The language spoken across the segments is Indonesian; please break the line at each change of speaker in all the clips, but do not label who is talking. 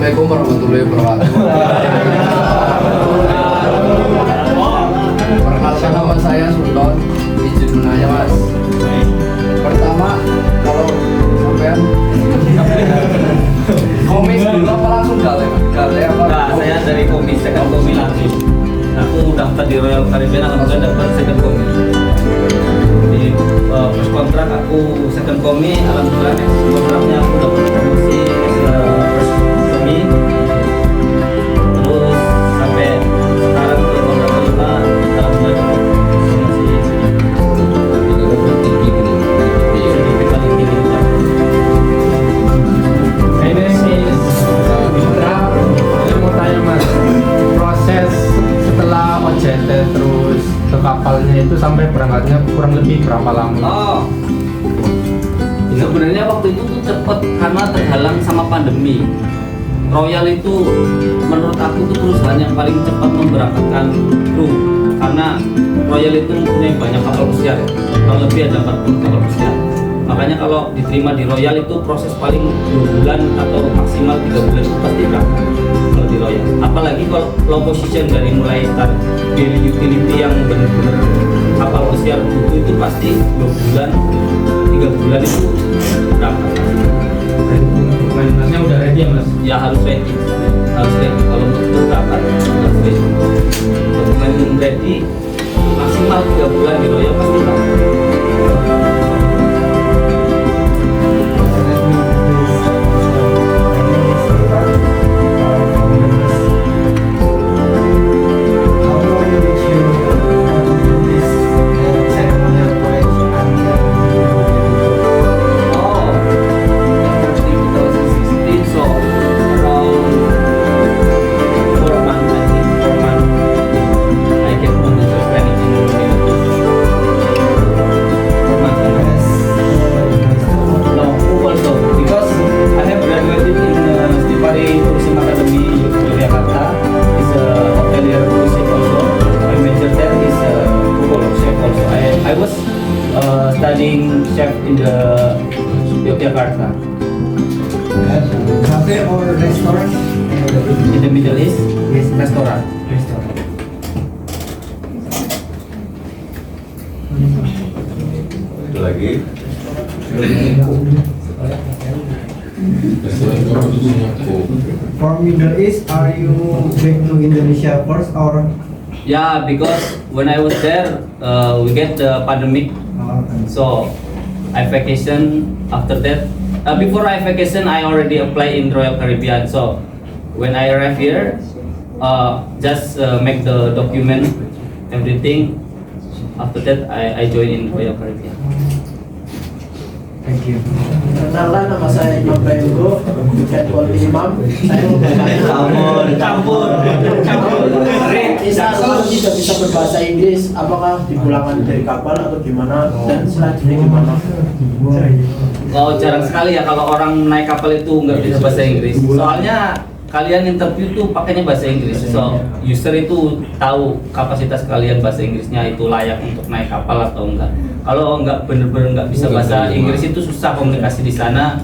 Assalamualaikum warahmatullahi wabarakatuh. Perkenalkan nama saya Sultan, izin menanya Mas. Pertama, kalau sampean komis dulu apa langsung gale? Gale apa?
Nah, saya dari komis, second komis langsung. Aku daftar di Royal Caribbean, alhamdulillah dapat second komis. Di first kontrak aku second komis, alhamdulillah next kontraknya aku dapat promosi first komis. Terus sampai sekarang di kontrak kelima, alhamdulillah dapat promosi sedikit paling tinggi.
Ini sih Indra, saya mau tanya Mas, proses setelah OJT terus ke kapalnya itu sampai berangkatnya kurang lebih berapa lama?
Oh, sebenarnya waktu itu tuh cepet karena terhalang sama pandemi. Royal itu menurut aku tuh perusahaan yang paling cepat memberangkatkan kru karena Royal itu mempunyai banyak kapal pesiar ya, kurang lebih ada 40 kapal pesiar. Makanya kalau diterima di Royal itu proses paling 2 bulan atau maksimal 3 bulan itu pasti berangkat kalau di Royal. Apalagi kalau low position dari mulai start daily utility yang benar-benar kapal pesiar butuh itu pasti 2 bulan 3 bulan itu berangkat.
Maintenance-nya udah ready ya Mas?
Ya harus ready, harus ready. Kalau untuk berangkat harus ready. Untuk ready maksimal 3 bulan di Royal pasti berangkat. Studying chef in the Yogyakarta.
Cafe or restaurant?
In the Middle East,
Yes.
restaurant.
Restaurant.
Ada lagi?
For Middle East, are you back to Indonesia first or?
Yeah, because when I was there, we get the pandemic, so I vacation after that. Before I vacation, I already apply in Royal Caribbean. So when I arrive here, just make the document, everything. After that, I join in Royal Caribbean.
Thank you.
Perkenalkan, nama saya Imam Bayugo, bukan Polri Imam. Saya campur. Bisa kalau tidak bisa berbahasa Inggris, apakah dipulangkan dari kapal atau gimana? Dan selanjutnya gimana?
Oh, jarang sekali ya kalau orang naik kapal itu nggak bisa bahasa Inggris. Soalnya kalian interview tuh pakainya bahasa Inggris. So user itu tahu kapasitas kalian bahasa Inggrisnya itu layak untuk naik kapal atau enggak. Kalau nggak bener-bener nggak bisa bahasa Inggris itu susah komunikasi di sana.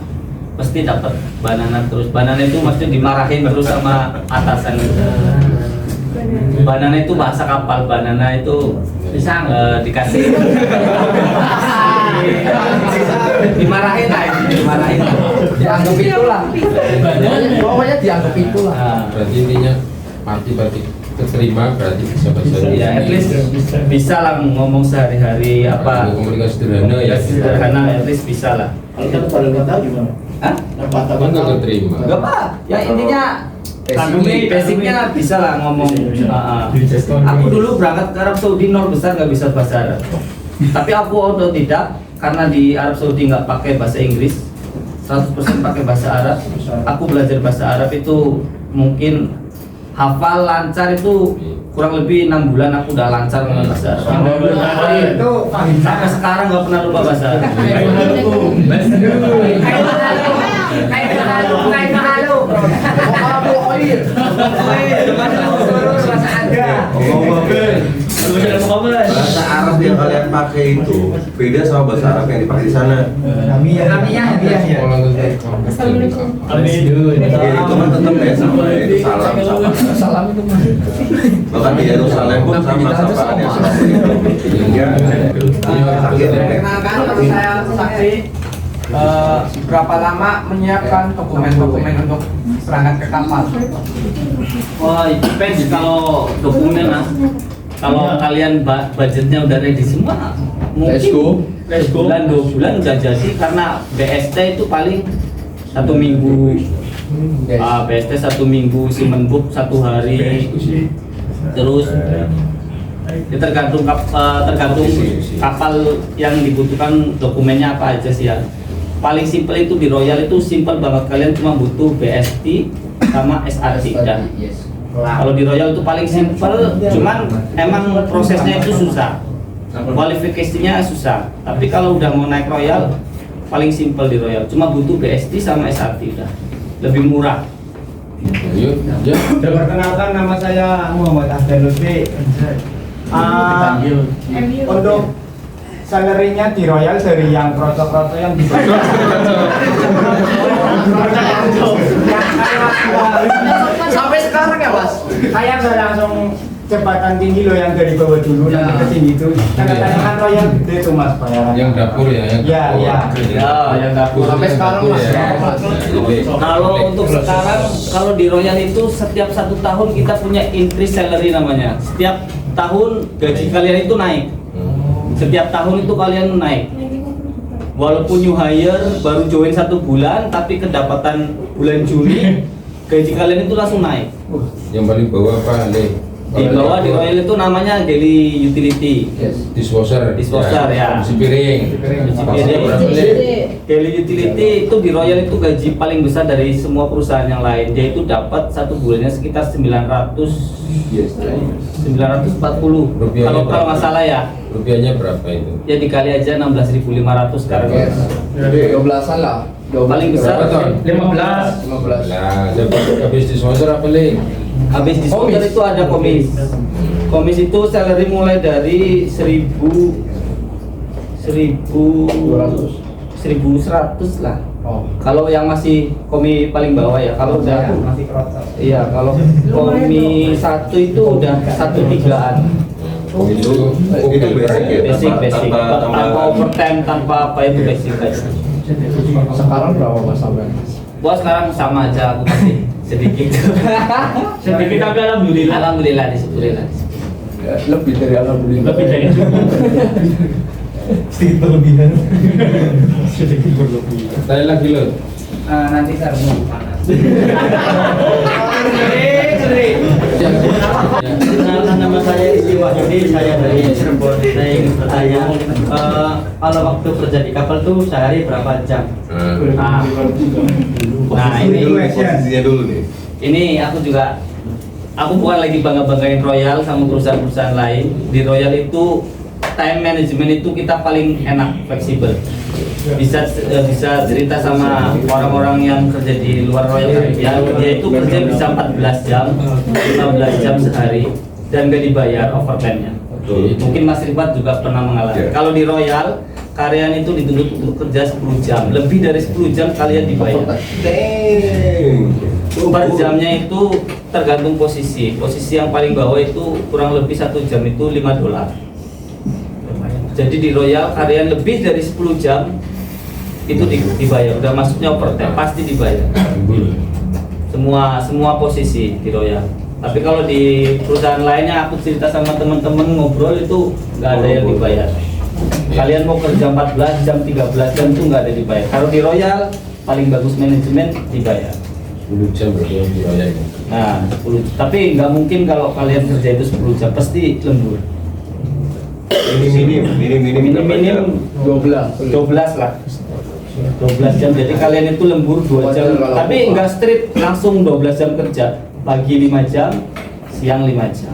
Pasti dapat banana terus. Banana itu maksudnya dimarahin terus sama atasan. Banana itu bahasa kapal. Banana itu pisang dikasih. Dimarahin lah, dimarahin.
Dianggap itulah. Pokoknya dianggap itulah.
Berarti intinya berarti keterima berarti bisa bahasa Inggris.
Ya, at least bisa lah ngomong sehari-hari apa.
Komunikasi sederhana ya.
Sederhana, at least bisa lah.
Kalau kita pada nggak tahu gimana?
Hah?
Kan nggak keterima.
Enggak apa. Ya intinya basicnya bisa lah ngomong. Aku dulu berangkat ke Arab Saudi nol besar nggak bisa bahasa Arab. Tapi aku otodidak karena di Arab Saudi nggak pakai bahasa Inggris, 100% pakai bahasa Arab. Aku belajar bahasa Arab itu mungkin hafal lancar itu kurang lebih 6 bulan aku udah lancar dengan bahasa Arab.
Itu
Sampai sekarang nggak pernah lupa bahasa Arab.
Bahasa Arab yang yang kalian pakai itu beda sama bahasa Arab yang dipakai di sana.
Hamiah ya.
Assalamualaikum.
Ya, itu kan tetap ya sama itu salam sama.
Salam itu mah.
Bahkan di Yerusalem pun sama sapaannya seperti itu. Sehingga sakit ya.
Perkenalkan, nama saya Sakti. Berapa lama menyiapkan dokumen-dokumen untuk berangkat ke kapal?
Wah, depends kalau dokumen lah. Kalau kalian budgetnya udah ready semua,
Let's go.
sebulan 2 bulan udah jadi karena BST itu paling 1 minggu. BST 1 minggu, Simenbook 1 hari. Terus ya tergantung kapal yang dibutuhkan dokumennya apa aja sih ya. Paling simpel itu di Royal itu simpel banget, kalian cuma butuh BST sama SRT dan
Yes.
kalau di Royal itu paling simpel, cuman emang prosesnya itu susah, kualifikasinya susah. Tapi kalau udah mau naik Royal paling simpel di Royal, cuma butuh BST sama SRT udah lebih murah.
Yuk, ya.
Perkenalkan, nama saya Muhammad Ahdan Lutfi. Untuk salary-nya di Royal dari yang kroco-kroco yang bisa.
Sampai sekarang ya Mas?
Saya nggak langsung jembatan tinggi loh yang dari bawah dulu
Ya.
nanti ke sini itu. Kadang-kadang kan Royal gede tuh Mas bayaran.
Yang dapur ya, yang
Ya,
dapur.
ya.
Ya, yang dapur.
Sampai sekarang
Dapur
Mas.
ya.
Kalau untuk sekarang, kalau di Royal itu setiap 1 tahun kita punya increase salary namanya. Setiap tahun gaji kalian itu naik. Setiap tahun itu kalian naik. Walaupun new hire baru join 1 bulan, tapi kedapatan bulan Juni gaji kalian itu langsung naik.
Yang paling bawah apa, Le?
Di bawah di Royal itu namanya daily utility.
Yes.
Dishwasher.
Dishwasher, ya.
Cuci piring.
Cuci
Pasal
piring.
berapa, Le?
Daily utility itu di Royal itu gaji paling besar dari semua perusahaan yang lain. Dia itu dapat 1 bulannya sekitar 940.
Rupiahnya
Kalau
berapa?
nggak salah ya.
Rupiahnya berapa itu?
Ya dikali aja 16.500 sekarang.
Yes. 12-an lah.
Paling besar
Berapa ton?
15.
15.
Nah, habis dishwasher apa, Le?
habis diskon itu ada komis. Komis itu salary mulai dari 1.100 lah.
Oh.
Kalau yang masih komi paling bawah ya, kalau udah
Masih kroco.
iya, kalau komi 1 itu udah 1/3-an.
Itu
Itu basic ya,
Basic tanpa overtime, tanpa apa itu basic aja.
Sekarang berapa Mas sampai?
Gua sekarang sama aja, aku masih sedikit.
Sedikit tapi alhamdulillah.
Alhamdulillah, disebutlah.
Ya, lebih dari alhamdulillah.
Lebih dari
Sedikit berlebihan.
Tanya lagi, lo.
nanti karena panas.
Perkenalkan, nama saya Isti Wahyudi, saya dari Cirebon. Saya ingin bertanya, kalau waktu kerja di kapal tuh sehari berapa jam?
Nah, ini
posisinya dulu nih.
ini aku bukan lagi bangga-banggain Royal sama perusahaan-perusahaan lain. Di Royal itu time management itu kita paling enak, fleksibel. Bisa cerita sama orang-orang yang kerja di luar Royal Caribbean, dia itu kerja bisa 14 jam, 15 jam sehari dan gak dibayar overtime-nya.
Betul.
Mungkin Mas Rifat juga pernah mengalami.
Ya.
Kalau di Royal, karyawan itu dituntut untuk kerja 10 jam, lebih dari 10 jam kalian dibayar. Per jamnya itu tergantung posisi. Posisi yang paling bawah itu kurang lebih 1 jam itu $5. Jadi di Royal karyawan lebih dari 10 jam itu dibayar. Udah masuknya overtime pasti dibayar. Semua posisi di Royal. Tapi kalau di perusahaan lainnya aku cerita sama teman-teman ngobrol itu nggak ada yang dibayar. Kalian mau kerja 14 jam, 13 jam itu nggak ada dibayar. Kalau di Royal paling bagus manajemen dibayar.
10 jam berarti yang di Royal ini.
Nah, 10. Tapi nggak mungkin kalau kalian kerja itu 10 jam, pasti lembur. Minim 12 lah. 12 jam. Jadi kalian itu lembur 2 jam. Tapi nggak strict langsung 12 jam kerja. Pagi 5 jam, siang 5 jam.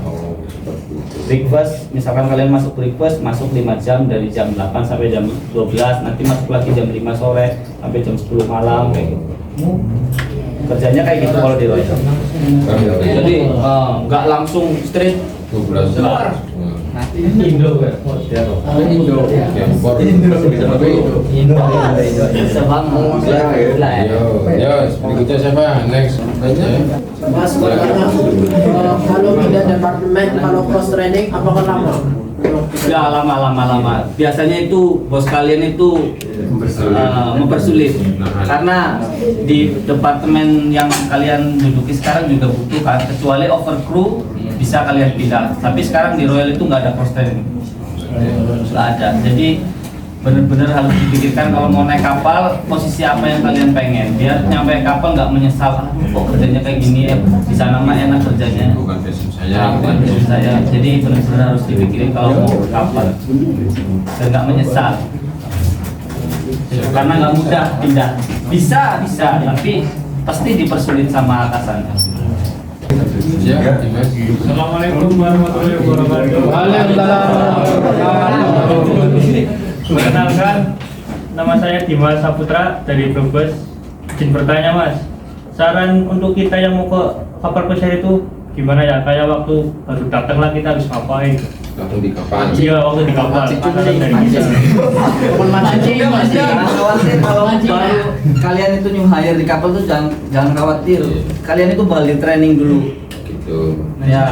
Breakfast, misalkan kalian masuk breakfast, masuk 5 jam dari jam 8 sampai jam 12, nanti masuk lagi jam 5 sore sampai jam 10 malam kayak gitu. Kerjanya kayak gitu kalau di Royal. Jadi nggak langsung straight keluar.
Indo kan.
Indo.
Bisa banget.
Berikutnya siapa? Next.
Mas bertanya, kalau tidak departemen, kalau cross training apakah lama?
Ya lama. Biasanya itu bos kalian itu mempersulit karena di departemen yang kalian duduki sekarang juga butuhkan, kecuali overcrew bisa kalian pindah. Tapi sekarang di Royal itu nggak ada cross training, nggak ada. Jadi benar-benar harus dipikirkan kalau mau naik kapal posisi apa yang kalian pengen, biar nyampe kapal nggak menyesal. Kok kerjanya kayak gini ya, di sana mah enak kerjanya.
Bukan passion saya.
Bukan passion saya. Jadi benar-benar harus dipikirin kalau mau ke kapal dan nggak menyesal. Karena nggak mudah pindah. Bisa, tapi pasti dipersulit sama atasannya.
Ya, Dimas.
Assalamualaikum warahmatullahi wabarakatuh.
Perkenalkan, nama saya Dimas Saputra dari Brebes. Izin bertanya Mas, saran untuk kita yang mau ke kapal pesiar itu gimana ya? Kayak waktu baru datang lah kita harus ngapain?
Langsung di kapal.
Iya, waktu di kapal. Dari kita.
Jangan khawatir kalau baru kalian itu new hire di kapal tuh jangan khawatir. Kalian itu balik training dulu.
Gitu.
Ya,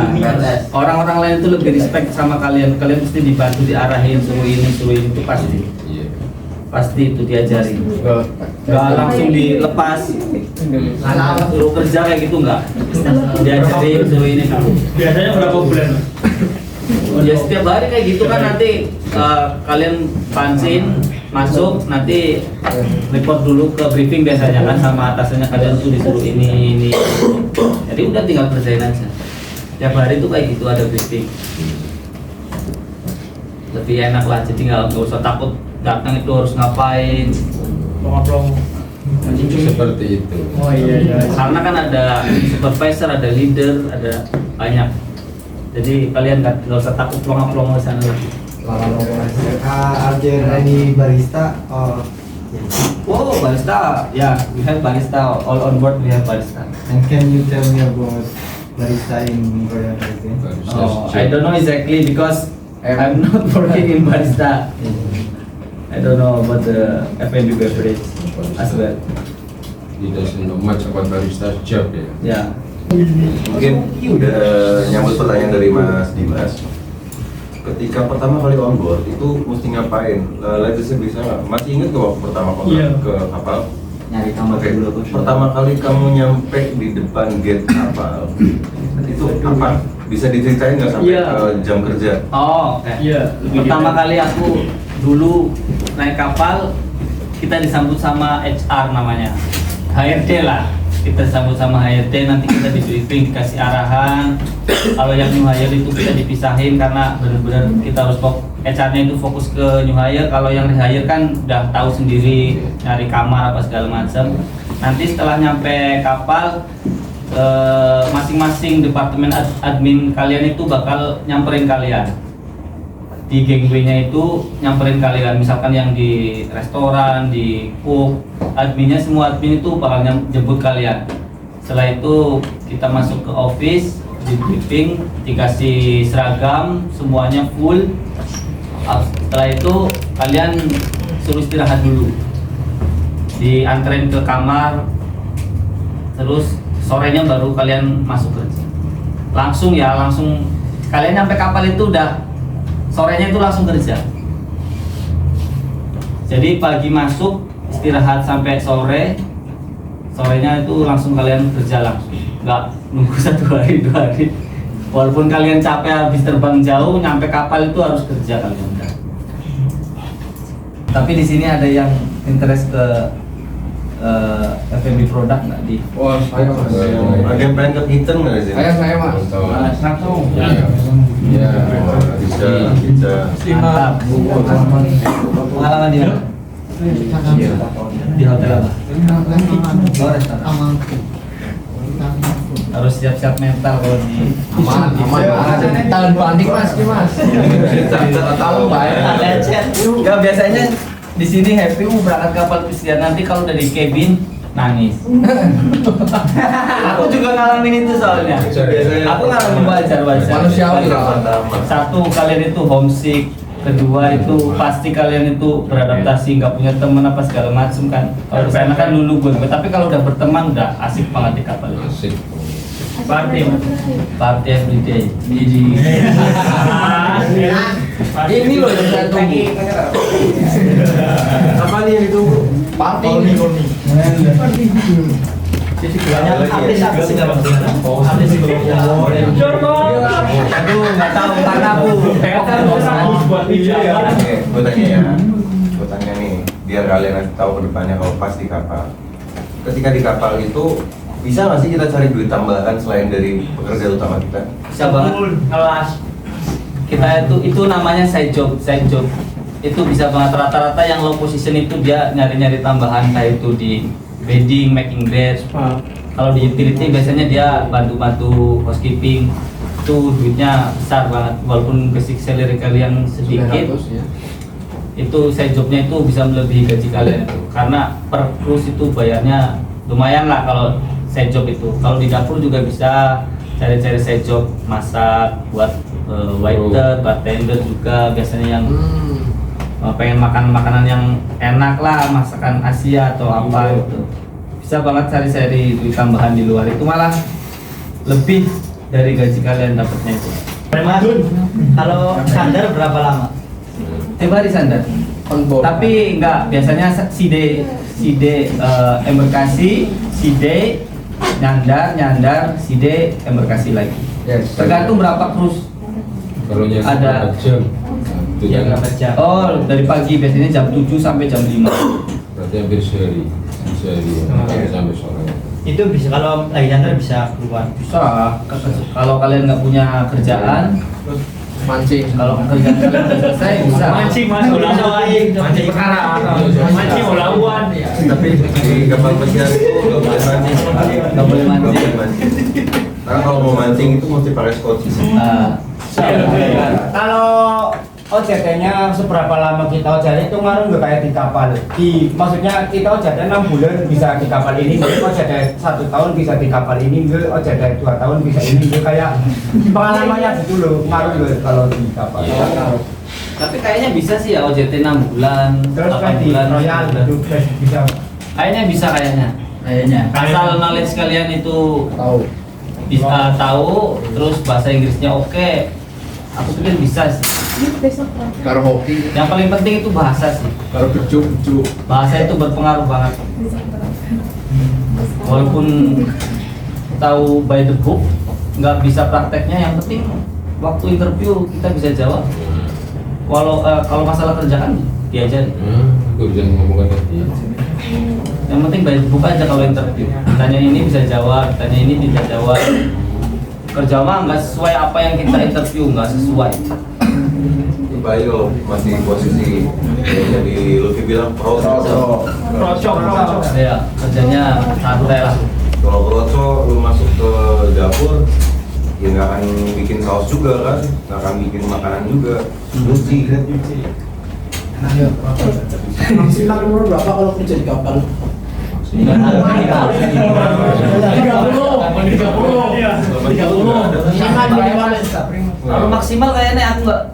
orang-orang lain itu lebih respect sama kalian. Kalian pasti dibantu, diarahin, suruh ini itu pasti.
Iya.
Pasti itu diajari. Nggak langsung dilepas. Suruh kerja kayak gitu nggak. Diajarin suruh ini dulu.
Biasanya berapa bulan Mas?
Ya setiap hari kayak gitu kan nanti kalian pansin masuk nanti report dulu ke briefing biasanya kan sama atasannya kalian tuh disuruh ini. Jadi udah tinggal kerjain aja. Tiap hari tuh kayak gitu ada briefing. Lebih enak lah, jadi nggak usah takut datang itu harus ngapain.
Plong-plong.
Seperti itu.
Oh iya.
Karena kan ada supervisor, ada leader, ada banyak. Jadi kalian nggak usah takut plong-plong di sana lagi.
Are there any barista or
Oh, barista. Yeah, we have barista. All on board we have barista.
and can you tell me about barista in Royal Caribbean?
Oh, I don't know exactly because I'm not working in barista. I don't know about the F&B beverage as well.
He doesn't know much about barista job ya.
Yeah.
Mungkin nyambut pertanyaan dari Mas Dimas. Ketika pertama kali on board itu mesti ngapain? Lagi bisa nggak? Masih ingat ke waktu pertama kali ke kapal?
Nyari kamar
Oke,
dulu.
pertama kali kamu nyampe di depan gate kapal itu apa? Bisa diceritain nggak sampai
Iya.
ke jam kerja?
Oh, oke.
Iya.
Pertama kali aku dulu naik kapal, kita disambut sama HR namanya, HRD lah. Kita disambut sama HRD, nanti kita di briefing, dikasih arahan. Kalau yang new hire itu kita dipisahin karena benar-benar kita harus HR-nya itu fokus ke new hire. Kalau yang rehire kan udah tahu sendiri nyari kamar apa segala macam. Nanti setelah nyampe kapal, masing-masing departemen admin kalian itu bakal nyamperin kalian. Di gangway-nya itu nyamperin kalian, misalkan yang di restoran, di cook, adminnya semua admin itu bakal jemput kalian. Setelah itu kita masuk ke office, di briefing, dikasih seragam, semuanya full. Setelah itu kalian suruh istirahat dulu, dianterin ke kamar, terus sorenya baru kalian masuk kerja. Langsung kalian nyampe kapal itu udah sorenya itu langsung kerja. Jadi pagi masuk, istirahat sampai sore, sorenya itu langsung kalian kerja langsung. Nggak nunggu 1 hari 2 hari. Walaupun kalian capek habis terbang jauh, nyampe kapal itu harus kerja kalian. Tapi di sini ada yang interest ke F&B produk nggak di?
Wah, saya mas.
Ada yang pengen ke kitchen nggak sih?
Saya mas.
Langsung.
Ya.
Bisa.
Mantap. Pengalaman di mana? Di hotel apa? Oh, restoran. Harus siap-siap mental kalau di
Aman. Tahun banding mas, mas. Tahu baik.
Enggak, biasanya di sini happy berangkat kapal pesiar, nanti kalau dari cabin nangis. Aku juga ngalamin itu soalnya. Aku ngalamin wajar.
Manusiawi lah.
Satu, kalian itu homesick. Kedua itu pasti kalian itu beradaptasi, nggak punya teman apa segala macam kan. Kalau karena kan dulu gue, tapi kalau udah berteman udah asik banget di kapal itu.
Asik.
Party every day.
Ini loh yang saya tunggu.
Apa nih yang ditunggu?
Party.
Aduh, nggak tahu karena aku
Gue tanya nih, biar kalian nanti tahu ke depannya kalau pas di kapal. Ketika di kapal itu bisa nggak sih kita cari duit tambahan selain dari pekerja utama kita?
bisa banget. Kelas kita itu namanya side job. Itu bisa banget, rata-rata yang low position itu dia nyari-nyari tambahan kayak itu di bedding, making bed. Kalau di utility biasanya dia bantu-bantu housekeeping. Itu duitnya besar banget walaupun basic salary kalian sedikit.
900 ya.
Itu side jobnya itu bisa melebihi gaji kalian itu. Karena per cruise itu bayarnya lumayan lah kalau side job itu. Kalau di dapur juga bisa cari-cari side job, masak buat waiter, bartender juga biasanya yang pengen makan makanan yang enak lah, masakan Asia atau apa gitu. Bisa banget cari-cari duit tambahan di luar itu, malah lebih dari gaji kalian dapatnya itu.
Mas, kalau sandar berapa lama?
Tiap hari sandar.
On board.
Tapi enggak, biasanya side embarkasi, side nyandar, side embarkasi lagi.
Yes.
Tergantung berapa cruise.
Kalau nyari
Ada.
berapa jam? Itu
Ya,
kan
berapa jam?
Oh, dari pagi biasanya jam 7 sampai jam 5.
berarti hampir sehari sampai sore.
Itu bisa kalau lagi nyantar bisa keluar.
Bisa. Kalau kalian nggak punya kerjaan,
Mancing.
kalau kerjaan kalian udah selesai bisa.
Mancing mas, mancing perkara, mancing olawan.
Tapi di kapal pesiar itu nggak boleh mancing.
Nggak boleh mancing.
Karena kalau mau mancing itu mesti pakai scotch.
Kalau OJT-nya seberapa lama kita OJT itu ngaruh nggak kayak di kapal? Maksudnya kita OJT 6 bulan bisa di kapal ini, OJT 1 tahun bisa di kapal ini, OJT 2 tahun bisa ini, kayak pengalamannya gitu loh, ngaruh nggak kalau di kapal?
Tapi kayaknya bisa sih ya OJT 6 bulan,
Terus
8
kayak di
bulan.
Royal gitu bisa.
Kayaknya bisa kayaknya. Asal knowledge kalian itu
Tahu.
bisa tahu, terus bahasa Inggrisnya oke. Aku pikir bisa sih.
Karo hoki.
Yang paling penting itu bahasa sih.
Karo bejuk.
Bahasa itu berpengaruh banget. Walaupun tahu by the book, nggak bisa prakteknya. Yang penting waktu interview kita bisa jawab. Kalau masalah kerjaan diajarin.
Aku jangan ngomongkan nanti.
Yang penting by the book aja kalau interview. Tanya ini bisa jawab, tanya ini bisa jawab. Kerja mah nggak sesuai apa yang kita interview, nggak sesuai.
Baik kalau masih posisi yang jadi Luffy bilang
Procok.
Ya, kerjanya santai lah.
Kalau kroco lu masuk ke dapur ya nggak akan bikin saus juga kan, nggak akan bikin makanan juga, nyuci kan.
Maksimal umur berapa kalau kerja di kapal?
30. Kalau maksimal kayaknya aku nggak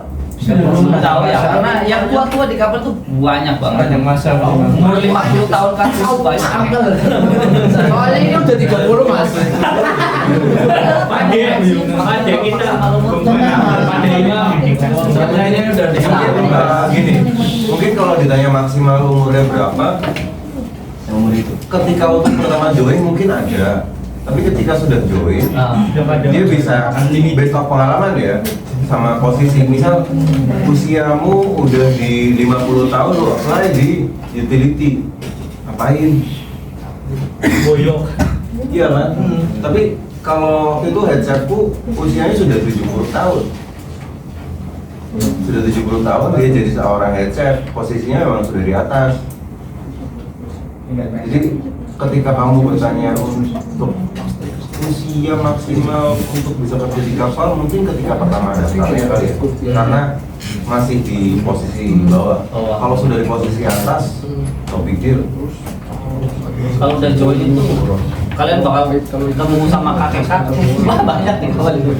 tahu ya, karena yang tua-tua di kapal tuh banyak banget.
Yang masa
Umur 50 tahun kan tuh banyak.
Soalnya ini udah 30 mas.
Pandai kita.
Sebenarnya ini udah gini, mungkin kalau ditanya maksimal umurnya berapa, umur itu. Ketika waktu pertama join mungkin ada, tapi ketika sudah join, dia bisa based off pengalaman ya, sama posisi. Misal usiamu udah di 50 tahun, lo apply di utility, ngapain?
Boyok.
Iya kan? Tapi kalau waktu itu head chefku usianya sudah 70 tahun. Sudah 70 tahun dia jadi seorang head chef, posisinya memang sudah di atas. Jadi ketika kamu bertanya untuk usia maksimal untuk bisa kerja di kapal, mungkin ketika pertama daftarnya kali ya, karena masih di posisi bawah. Kalau sudah di posisi atas, no big deal.
Kalau udah join itu kalian bakal ketemu sama kakek-kakek. Wah, banyak di kapal itu.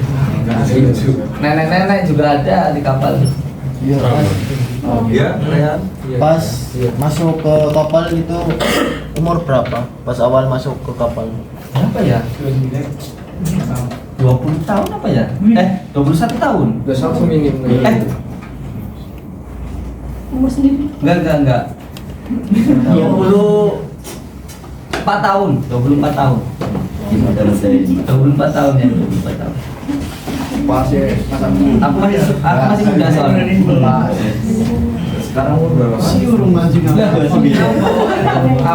Nenek-nenek juga ada di kapal.
Iya.
Iya, Rehan.
Pas masuk ke kapal itu umur berapa? Pas awal masuk ke kapal.
Apa ya? 20 tahun apa ya? 21 tahun.
21 minim.
Umur sendiri?
Enggak. 24 tahun. 24 tahun. 24 tahun ya, 24 tahun.
Pas ya,
Aku masih muda soalnya.
Sekarang udah berapa?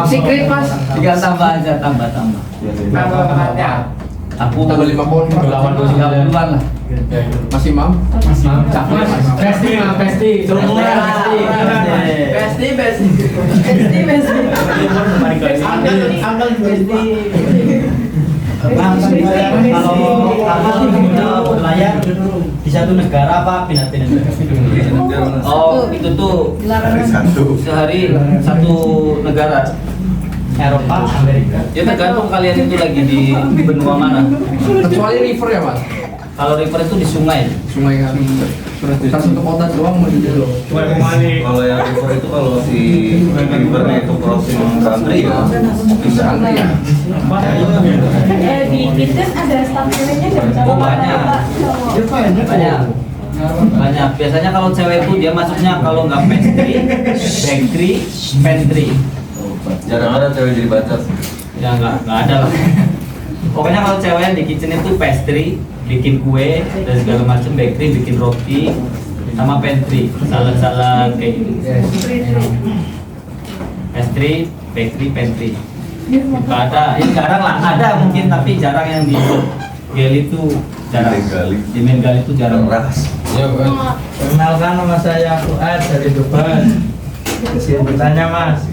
Secret Mas. Tinggal tambah aja, tambah. Aku
Tanggal 5 tahun,
lawan 30-an lah.
Masih mam?
Capek mas. Pesti.
Kalau kapal berlayar di satu negara apa pindah-pindah negara?
Oh, itu tuh sehari satu negara.
Eropa, Amerika.
Ya tergantung kalian itu lagi di benua mana.
Kecuali river ya mas?
Kalau river itu di sungai.
Sungai kan. Bukan satu kota doang mau di loh.
Kalau yang river itu kalau si rivernya itu crossing country ya bisa
ya.
Di Bintan ada staff ceweknya nggak?
Oh banyak. Biasanya kalau cewek itu dia masuknya kalau nggak pantry,
jarang ada cewek jadi bacat.
Ya nggak ada lah. Pokoknya kalau cewek di kitchen itu pastry, bikin kue dan segala macam, bakery, bikin roti, sama pantry, salad kayak gitu. Pastry, bakery, pantry. Nggak ada, ini jarang lah. Ada mungkin tapi jarang yang di Gel itu jarang. Di Mengal itu jarang.
Ya, Pak.
Perkenalkan, nama saya Fuad dari Tuban. Izin bertanya Mas,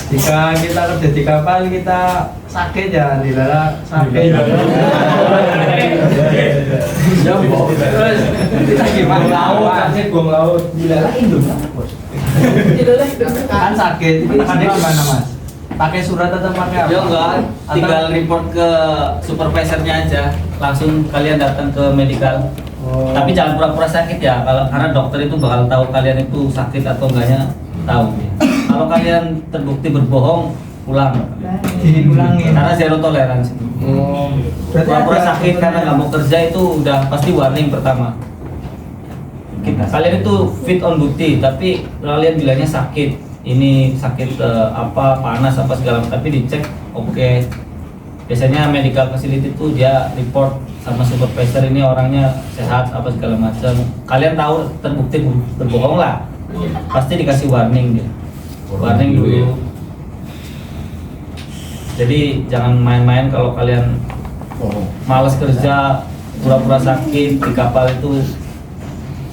jika kita kerja di kapal kita sakit ya, dilala sakit. Terus kita gimana? Sakit buang laut. Dilala Indo kan sakit. Tekannya gimana Mas? Pakai surat atau pakai apa?
Ya enggak, tinggal report ke supervisornya aja. Langsung kalian datang ke medical. Tapi jangan pura-pura sakit ya, karena dokter itu bakal tahu kalian itu sakit atau enggaknya tahu. Kalau kalian terbukti berbohong, pulang.
Dipulangin.
Karena zero toleransi. Pura-pura sakit karena nggak mau kerja itu udah pasti warning pertama. Kalian itu fit on duty, tapi kalian bilangnya sakit. Ini sakit apa, panas apa segala macam, tapi dicek oke. Biasanya medical facility itu dia report sama supervisor ini orangnya sehat apa segala macam. Kalian tahu terbukti berbohong lah, pasti dikasih warning dia. Warning dulu. Jadi jangan main-main kalau kalian malas kerja, pura-pura sakit di kapal itu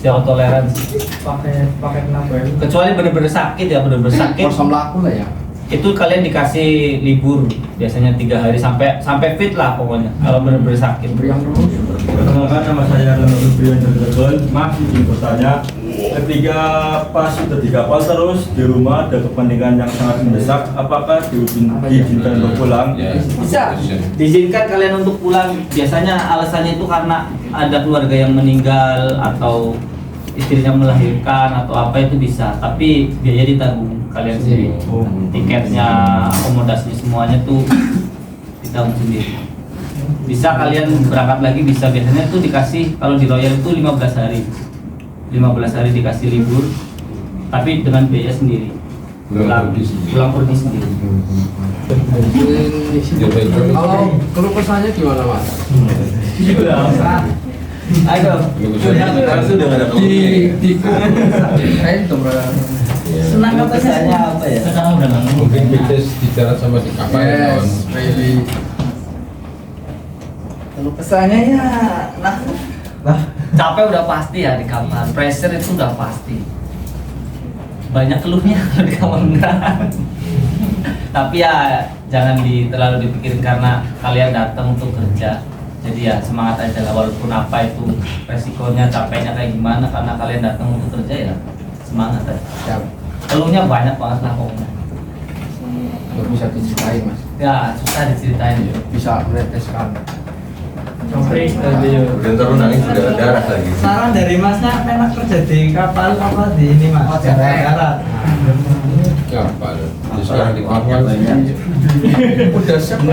zero toleransi.
Pakai kenapa ya?
Kecuali bener-bener sakit ya, bener-bener sakit.
Kosong laku lah ya.
Itu kalian dikasih libur biasanya 3 hari sampai fit lah pokoknya. Kalau bener-bener sakit.
Perkenalkan, nama saya Rubian Cirebon. Mas, izin bertanya, ketika pas sudah di kapal terus di rumah ada kepentingan yang sangat mendesak, apakah diizinkan untuk pulang?
Bisa diizinkan kalian untuk pulang. Biasanya alasannya itu karena ada keluarga yang meninggal atau istrinya melahirkan atau apa, itu bisa. Tapi biaya ditanggung kalian sendiri. Tiketnya, akomodasi semuanya tuh ditanggung sendiri. Bisa kalian berangkat lagi, bisa. Biasanya tuh dikasih, kalau di Royal itu 15 hari 15 hari dikasih libur, tapi dengan biaya sendiri. Pulang pergi sendiri.
Kalau keluh kesahnya gimana mas?
Ayo,
sudah ada
senang apa rasanya apa ya?
Sekarang udah nggak
Mungkin kita bicara sama di kapal ya, kawan.
Kalau kesannya ya, capek udah pasti ya di kapal. Pressure itu udah pasti. Banyak keluhnya kalau di kapal enggak. Tapi ya jangan terlalu dipikirin karena kalian datang untuk kerja. Jadi ya semangat aja lah, walaupun apa itu resikonya, capeknya kayak gimana, karena kalian datang untuk kerja ya semangat aja. Keluhnya banyak banget lah pokoknya.
nggak bisa diceritain mas.
Ya susah diceritain ya.
Bisa meneteskan.
Dan terus nangis sudah darah lagi.
Saran dari masnya enak kerja di kapal apa di ini mas? Darat.
Kapal. Jadi sekarang di kapal banyak.
Udah siap.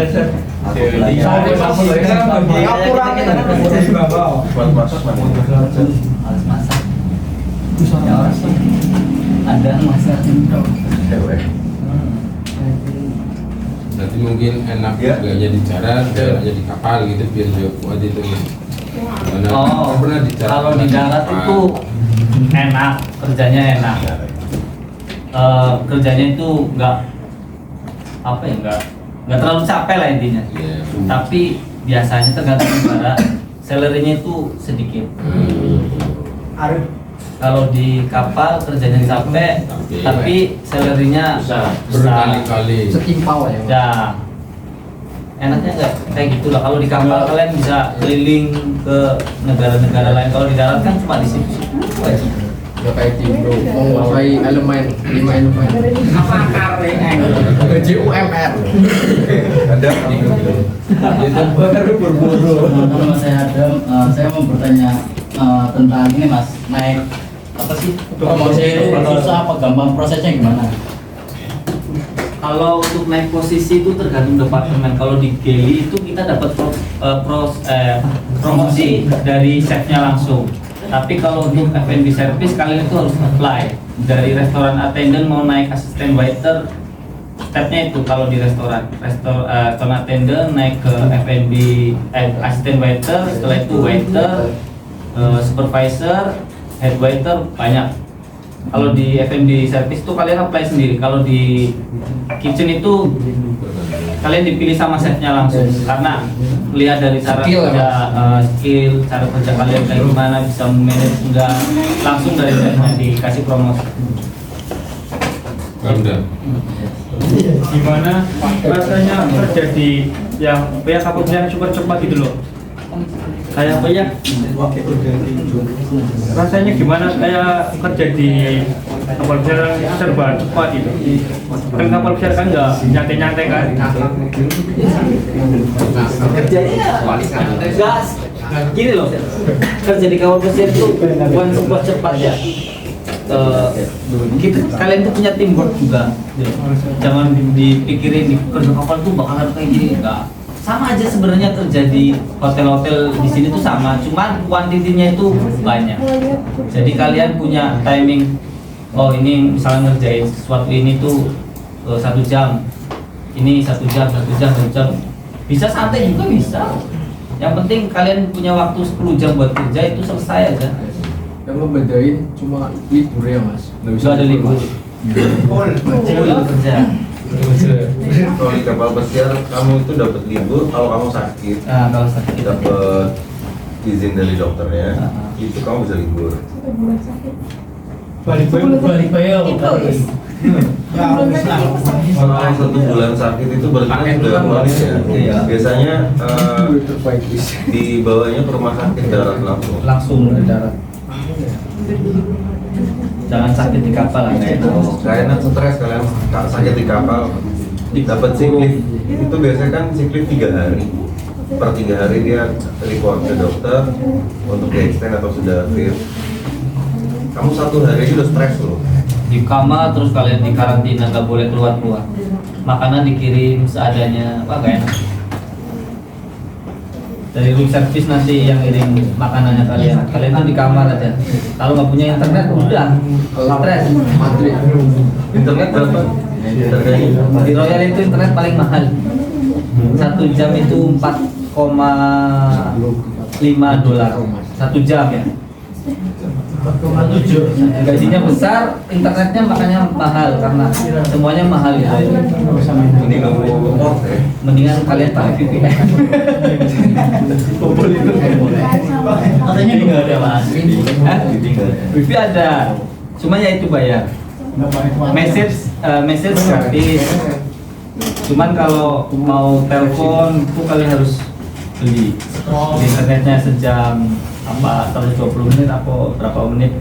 Ada masak.
Nanti mungkin enak kerjanya di darat, enaknya di kapal gitu biar dia kuat itu. Karena pernah di darat.
Kalau di darat itu enak, kerjanya enak. Kerjanya itu nggak terlalu capek lah intinya. Tapi biasanya tergantung negara, salary-nya itu sedikit. Kalau di kapal kerjanya capek, tapi salary-nya besar.
Berkali-kali.
Setimpal ya.
Ya, enaknya nggak kayak gitulah. Kalau di kapal kalian bisa keliling ke negara-negara lain. Kalau di darat kan cuma di situ.
Udah kayak tim bro, menguasai elemen 5 elemen.
Apa karenya?
GUMR.
Ada
Itu baru berburu.
Nama saya Adam, saya mau bertanya tentang ini mas, naik apa sih promosi itu susah apa gampang, prosesnya gimana?
Kalau untuk naik posisi itu tergantung departemen. Kalau di Geli itu kita dapat promosi dari chefnya langsung. Tapi kalau untuk F&B service kalian itu harus apply. Dari restoran attendant mau naik asisten waiter, stepnya itu kalau di restoran attendant naik ke F&B asisten waiter, setelah itu waiter, supervisor, head waiter banyak. Kalau di F&B service itu kalian apply sendiri. Kalau di kitchen itu kalian dipilih sama chefnya langsung karena lihat dari cara kerja, skill, cara kerja kalian kayak gimana, bisa manage enggak, langsung dari chefnya dikasih promosi.
Gimana rasanya kerja di yang kapal yang super cepat gitu loh? Kayak apa ya? Rasanya gimana kayak kerja di kapal pesiar yang serba cepat itu? Kan kapal pesiar kan nggak nyantai-nyantai kan?
Kerjanya gas. Gini loh, kerja di kapal pesiar itu bukan sebuah cepat ya. Kalian tuh punya teamwork juga. Jangan dipikirin di kerja kapal tuh bakalan kayak gini, enggak. Sama aja sebenarnya kerja di hotel-hotel di sini tuh sama, cuman kuantitinya itu banyak. Jadi kalian punya timing. Oh ini misalnya ngerjain sesuatu ini tuh 1 jam, ini 1 jam. Bisa santai juga bisa. Yang penting kalian punya waktu 10 jam buat kerja itu selesai aja.
Yang membedain cuma libur ya mas.
Nggak ada libur. Full kerja.
Kalau di kapal pesiar kamu itu dapat libur kalau kamu sakit.
Kalau sakit
dapat izin dari dokternya, itu kamu bisa libur.
Balik bayar.
Kalau 1 bulan sakit itu berarti kan sudah kronis ya. Biasanya dibawanya ke rumah sakit darat
langsung dari darat. Jangan sakit di kapal lah,
nggak enak, stres kalian sakit di kapal. Dapat sick leave itu biasanya kan sick leave 3 hari. Per 3 hari dia report ke dokter untuk di extend atau sudah clear. Kamu 1 hari aja udah stres loh.
Di kamar terus kalian di karantina, nggak boleh keluar. Makanan dikirim seadanya, wah gak enak. Dari room service nanti yang ngirim makanannya kalian tuh di kamar aja. Kalau nggak punya internet udah stres.
Internet berapa?
Di Royal itu internet paling mahal. 1 jam itu $4,5 1 jam ya. 4,7. Gajinya besar, internetnya makanya mahal karena semuanya mahal ya. Mendingan kalian pakai VPN. Katanya nggak ada mas. Wifi ada, cuma ya itu bayar. Message gratis. Cuman kalau mau telepon itu kalian harus beli. Internetnya sejam apa 120 menit atau berapa menit.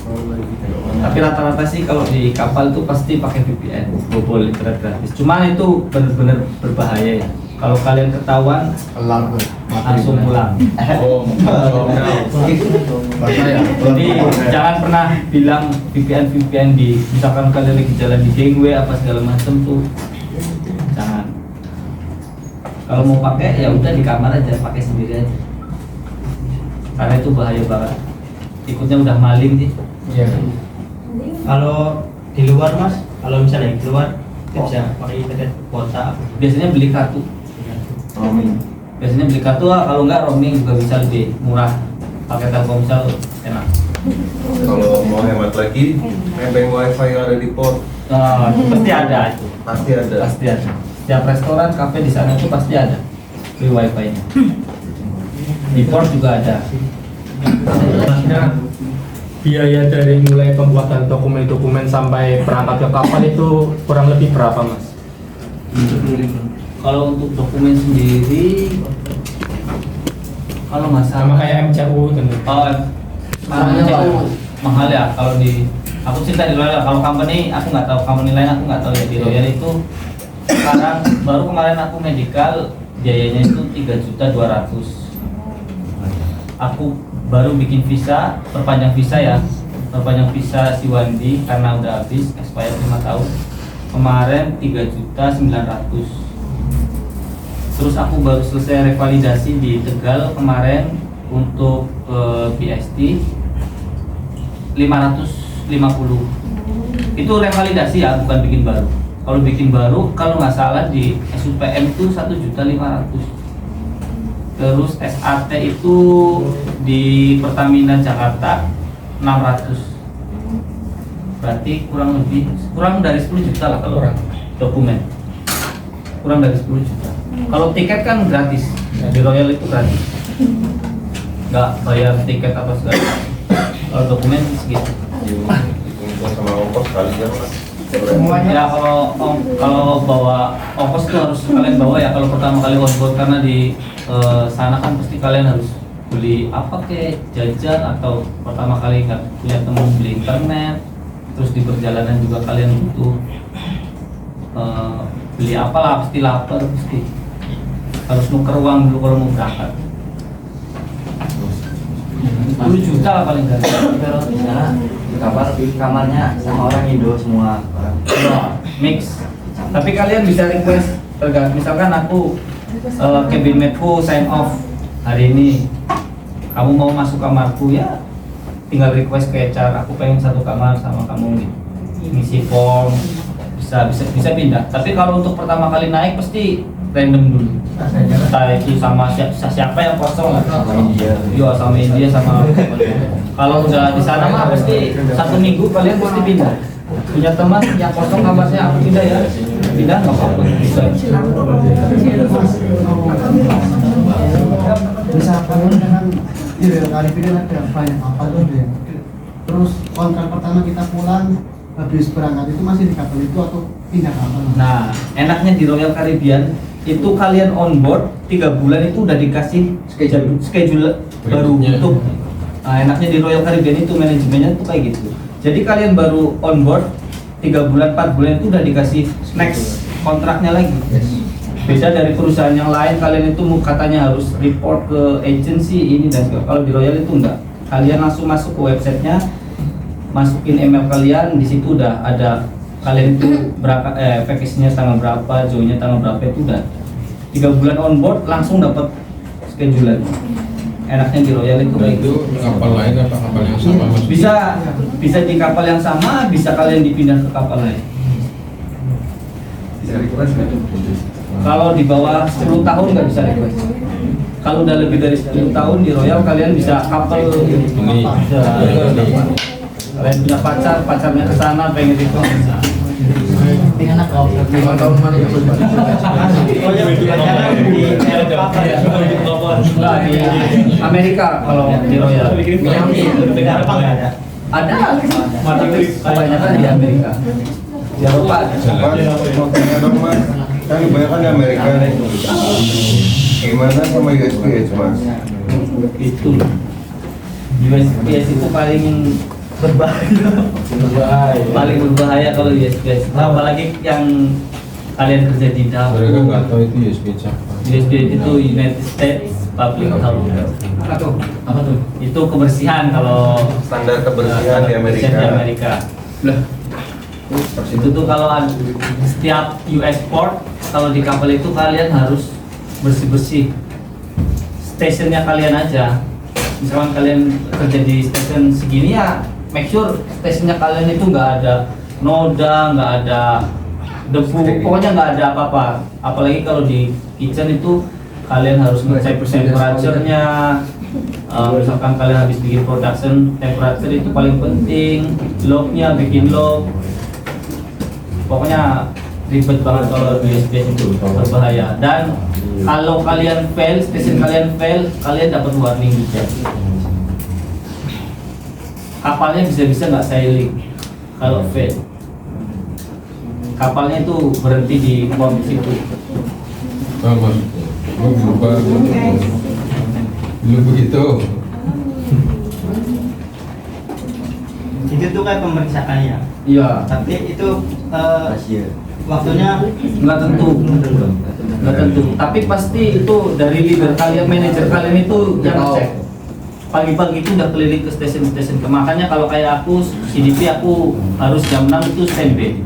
Tapi rata-rata sih kalau di kapal itu pasti pakai VPN, bobol internet gratis. Cuman itu benar-benar berbahaya ya. Kalau kalian ketahuan, langsung pulang. Jadi jangan pernah bilang VPN di, misalkan kalian lagi jalan di gangway apa segala macam tuh, jangan. Kalau mau pakai ya udah di kamar aja, pakai sendiri aja. Karena itu bahaya banget. Ikutnya udah maling sih.
Iya.
Kalau di luar mas, kalau misalnya di luar bisa pakai internet kuota.
Biasanya beli kartu.
Roaming.
Biasanya beli kartu, kalau enggak roaming juga bisa lebih murah. Pakai Telkomsel enak.
Kalau mau hemat lagi, nebeng wifi yang ada di port.
Pasti ada itu.
Pasti ada.
Pasti ada. Setiap restoran, kafe di sana itu pasti ada free wifi-nya. Di port juga ada.
Biaya dari mulai pembuatan dokumen-dokumen sampai berangkat ke kapal itu kurang lebih berapa mas?
Kalau untuk dokumen sendiri, kalau nggak
Sama
salah
kayak MCU tentu.
sekarang MCU mahal ya. Kalau di aku cerita di Royal, kalau company aku nggak tahu, company lain aku nggak tahu ya. Di Royal itu sekarang baru kemarin aku medical biayanya itu 3.200.000. Aku baru bikin visa, perpanjang visa ya, perpanjang visa si Wandi karena udah habis expired 5 tahun kemarin 3.900.000. Terus aku baru selesai revalidasi di Tegal kemarin untuk BST 550. Itu revalidasi ya, bukan bikin baru. Kalau bikin baru, kalau nggak salah di SUPM itu 1.500.000. Terus SAT itu di Pertamina Jakarta 600. Berarti kurang dari 10 juta lah kalau dokumen. Kurang dari 10 juta. Kalau tiket kan gratis. Di Royal itu gratis. Nggak bayar tiket apa segala. Kalau dokumen segitu.
Dikumpul sama ongkos kali ya mas.
Ya kalau bawa ongkos itu harus kalian bawa ya kalau pertama kali onboard, karena di sana kan pasti kalian harus beli apa kayak jajan, atau pertama kali nggak punya teman beli internet, terus di perjalanan juga kalian butuh beli apalah, pasti lapar, pasti harus nuker uang dulu kalau mau berangkat. 10 juta lah paling nggak.
Kalau di sana di kapal kamarnya sama orang Indo semua.
Mix. Tapi kalian bisa request tergantung, misalkan aku kabinetku sign off hari ini, kamu mau masuk kamarku ya tinggal request ke HR, aku pengen satu kamar sama kamu nih, ngisi form, bisa pindah. Tapi kalau untuk pertama kali naik pasti random dulu, entah itu sama siapa yang kosong lah, sama India sama kalau udah di sana mah pasti 1 minggu kalian pasti pindah. Punya teman yang kosong kamarnya, aku pindah ya, pindah nggak apa-apa, bisa.
Misalkan dengan di Royal Caribbean ada banyak kapal tuh ya. Terus kontrak pertama kita pulang habis berangkat itu masih di kapal itu atau pindah kapal?
Nah, enaknya di Royal Caribbean itu kalian on board 3 bulan itu udah dikasih schedule baru untuk. Nah, enaknya di Royal Caribbean itu manajemennya tuh kayak gitu. Jadi kalian baru on board 3 bulan 4 bulan itu udah dikasih next kontraknya lagi. Beda dari perusahaan yang lain, kalian itu katanya harus report ke agency ini dan segala. Kalau di Royal itu enggak. Kalian langsung masuk ke websitenya, masukin email kalian, di situ udah ada kalian itu berangkat package-nya tanggal berapa, join-nya tanggal berapa, itu udah 3 bulan on board langsung dapat schedule. Enaknya di Royal itu kayak gitu.
Kapal lain apa kapal yang sama mas?
Bisa di kapal yang sama, bisa kalian dipindah ke kapal lain.
Bisa request nggak?
Kalau di bawah 10 tahun nggak bisa request. Kalau udah lebih dari 10 tahun di Royal kalian bisa kapal ini. Kalian punya pacarnya ke sana pengen request bisa.
Dengan aku
5 tahun mana itu?
Di Amerika kalau di Royal. Ada. Kebanyakan di Amerika. Di Eropa ada.
Mau tanya dong mas, kan kebanyakan di Amerika nih. Gimana sama USPS mas?
Itu USPS itu paling berbahaya. Paling berbahaya kalau USPS. Apalagi yang kalian kerja di dapur.
Mereka nggak tahu itu USPS apa.
USPS itu United States Public Health. Apa tuh? Itu kebersihan kalau
Standar kebersihan di Amerika.
Di Amerika. Itu tuh kalau setiap US port, kalau di kapal itu kalian harus bersih-bersih stationnya kalian aja. Misalkan kalian kerja di station segini ya, make sure stationnya kalian itu nggak ada noda, nggak ada debu, pokoknya nggak ada apa-apa. Apalagi kalau di kitchen itu kalian harus ngecek temperaturenya. Misalkan kalian habis bikin production, temperature itu paling penting. Lognya bikin log. Pokoknya ribet banget kalau di USPS itu, berbahaya. Dan kalau kalian fail, station kalian fail, kalian dapat warning juga. Kapalnya bisa-bisa nggak sailing kalau fail. Kapalnya itu berhenti di port situ.
Sama. Berubah. Belum begitu.
Itu tuh kayak pemeriksaannya.
Iya.
Tapi itu waktunya
nggak tentu. Nggak tentu. Tapi pasti itu dari leader kalian, manajer kalian itu yang cek. Pagi-pagi itu udah keliling ke stasiun-stasiun. Makanya kalau kayak aku CDP aku harus jam 6 itu standby.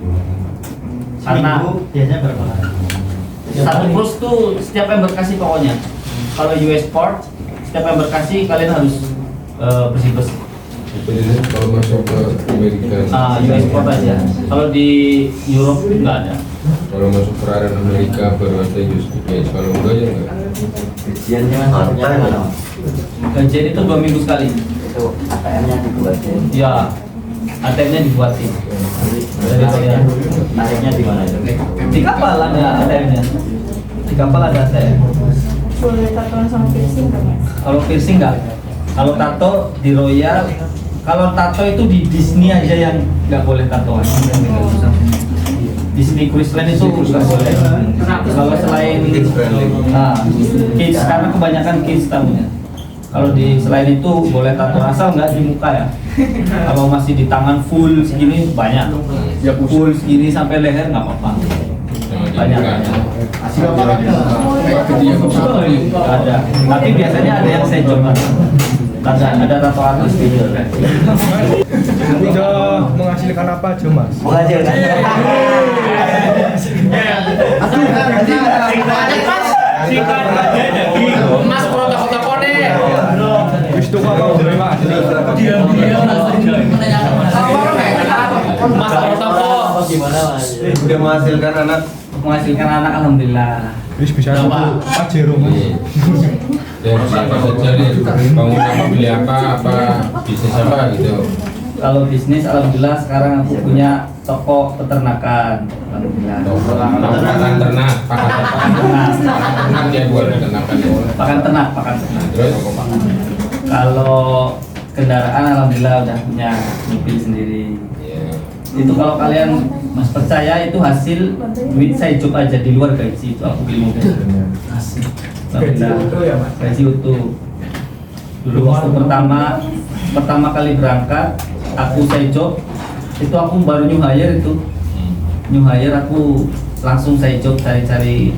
Karena
biasanya berapa?
satu bus tuh setiap embarkasi pokoknya. Kalau US port setiap embarkasi kalian harus bersih-bersih.
Kalau masuk ke Amerika.
US port aja. Kalau di Europe nggak ada.
Kalau masuk perairan Amerika baru ada USPS. Kalau enggak ya enggak.
Gajiannya harusnya
Gajian itu 2 minggu sekali.
itu ATM-nya dibuatin.
Ya, ATM-nya dibuatin.
Tariknya di mana itu?
Di kapal ada ATM-nya. Di kapal ada ATM.
Boleh tatoan sama piercing nggak, Mas?
Kalau piercing nggak. Kalau tato di Royal. Kalau tato itu di Disney aja yang nggak boleh tatoan. Disney Cruise Line itu nggak boleh. Kalau selain kids karena kebanyakan kids tamunya. Kalau di selain itu boleh tato asal nggak di muka ya. Kalau masih di tangan full segini banyak. Ya full segini sampai leher nggak apa-apa. Banyak. Ada. Tapi biasanya ada yang saya coba. Ada tato artis gitu.
Itu menghasilkan apa aja, Mas?
Menghasilkan.
Mas protokol-protokolnya.
Wis tuh kalau Mas.
Mas protokol.
Gimana, Mas?
Udah
Menghasilkan anak alhamdulillah.
Wis bisa Pajero, Mas.
Ya siapa saja nih, bangun apa, beli apa bisnis apa gitu.
Kalau bisnis alhamdulillah sekarang aku punya toko peternakan. Alhamdulillah.
Pakan ternak, ternak dia buat peternakan.
Pakan ternak.
Terus
kalau kendaraan alhamdulillah udah punya mobil sendiri. Itu kalau kalian Mas percaya itu hasil duit saya job aja di luar gaji itu aku beli mobil. Hasil. Alhamdulillah. Gaji utuh. Dulu waktu pertama kali berangkat aku saya job itu aku baru new hire aku langsung saya job cari-cari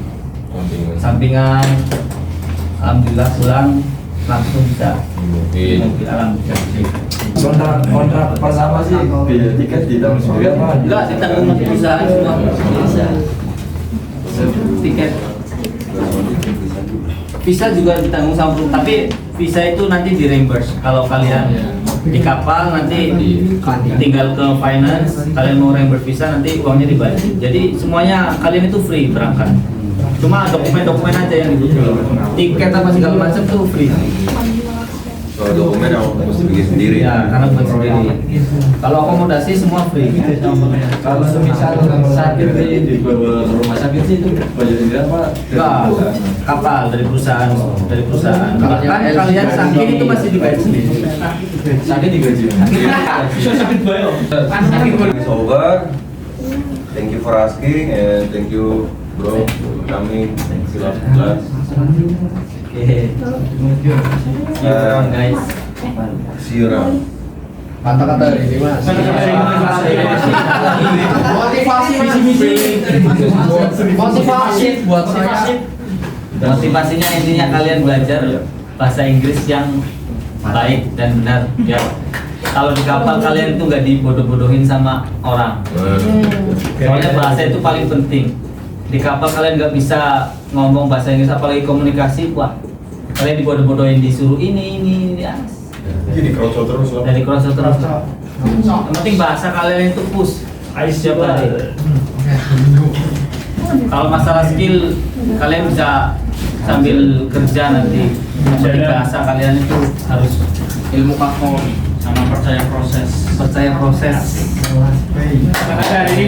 sampingan. Alhamdulillah pulang langsung bisa mobil alhamdulillah.
Kontrak pertama sih biaya tiket ditanggung sendiri apa?
Enggak, ditanggung perusahaan semua. Tiket visa juga ditanggung sama perusahaan, tapi visa itu nanti di reimburse. Kalau kalian di kapal nanti tinggal ke finance, kalian mau reimburse visa nanti uangnya dibayar. Jadi semuanya kalian itu free berangkat. Cuma dokumen-dokumen aja yang dibutuhkan. Tiket apa segala macam tuh free.
Soal dokumen aku mesti bikin sendiri.
Ya, karena buat sendiri. Kalau akomodasi semua free.
Kalau semisal sakit di rumah sakit sih itu bayar sendiri apa?
Enggak, kapal dari perusahaan. Bahkan kalian sakit itu masih dibayar sendiri.
Sakit digaji.
Sakit bayar.
It's over. Thank you for asking and thank you bro coming. Silakan kelas.
Oke.
Guys. See you around.
Kata-kata ini mas. Motivasi buat saya.
Motivasinya intinya kalian belajar bahasa Inggris yang baik dan benar ya. Kalau di kapal kalian itu nggak dibodoh-bodohin sama orang. Soalnya bahasa itu paling penting. Di kapal kalian nggak bisa ngomong bahasa Inggris, apalagi komunikasi, wah kalian dibodoh-bodohin, disuruh ini ya.
Jadi kroco terus lah.
Dari kroco terus. Yang penting bahasa kalian itu push setiap hari. Kalau masalah skill kalian bisa sambil kerja nanti. Yang penting bahasa kalian itu harus ilmu kakor sama percaya proses.
Hari ini